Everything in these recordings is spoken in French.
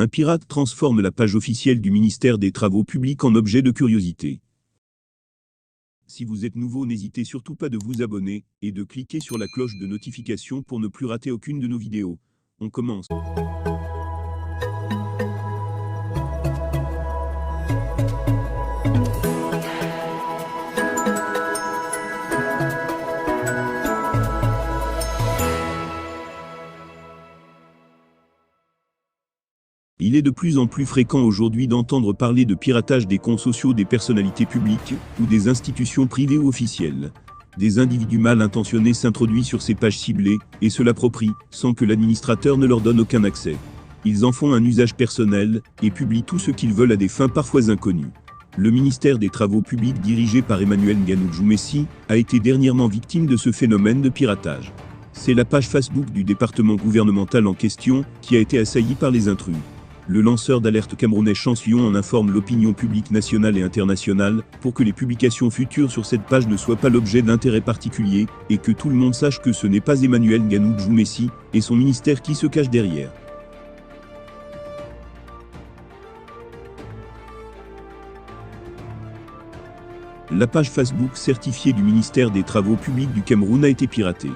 Un pirate transforme la page officielle du ministère des Travaux publics en objet de curiosité. Si vous êtes nouveau, n'hésitez surtout pas de vous abonner et de cliquer sur la cloche de notification pour ne plus rater aucune de nos vidéos. On commence. Il est de plus en plus fréquent aujourd'hui d'entendre parler de piratage des comptes sociaux des personnalités publiques ou des institutions privées ou officielles. Des individus mal intentionnés s'introduisent sur ces pages ciblées et se l'approprient sans que l'administrateur ne leur donne aucun accès. Ils en font un usage personnel et publient tout ce qu'ils veulent à des fins parfois inconnues. Le ministère des Travaux publics dirigé par Emmanuel Nganoudjou Messi a été dernièrement victime de ce phénomène de piratage. C'est la page Facebook du département gouvernemental en question qui a été assaillie par les intrus. Le lanceur d'alerte camerounais Champsion en informe l'opinion publique nationale et internationale pour que les publications futures sur cette page ne soient pas l'objet d'intérêts particuliers et que tout le monde sache que ce n'est pas Emmanuel Nganoudjou Messi et son ministère qui se cachent derrière. La page Facebook certifiée du ministère des Travaux publics du Cameroun a été piratée.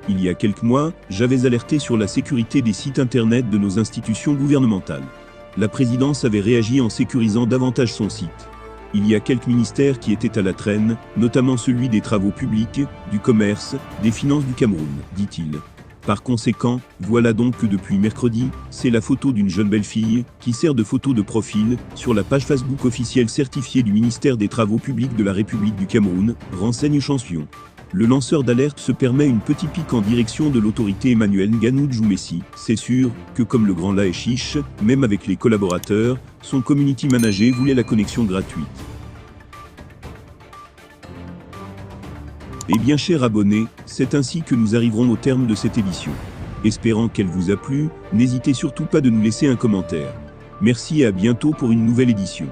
Il y a quelques mois, j'avais alerté sur la sécurité des sites internet de nos institutions gouvernementales. La présidence avait réagi en sécurisant davantage son site. Il y a quelques ministères qui étaient à la traîne, notamment celui des Travaux publics, du Commerce, des Finances du Cameroun, dit-il. Par conséquent, voilà donc que depuis mercredi, c'est la photo d'une jeune belle fille, qui sert de photo de profil, sur la page Facebook officielle certifiée du ministère des Travaux publics de la République du Cameroun, renseigne Champsion. Le lanceur d'alerte se permet une petite pique en direction de l'autorité Emmanuel Nganoudjou Messi. C'est sûr que comme le grand lait chiche, même avec les collaborateurs, son community manager voulait la connexion gratuite. Eh bien chers abonnés, c'est ainsi que nous arriverons au terme de cette édition. Espérant qu'elle vous a plu, n'hésitez surtout pas de nous laisser un commentaire. Merci et à bientôt pour une nouvelle édition.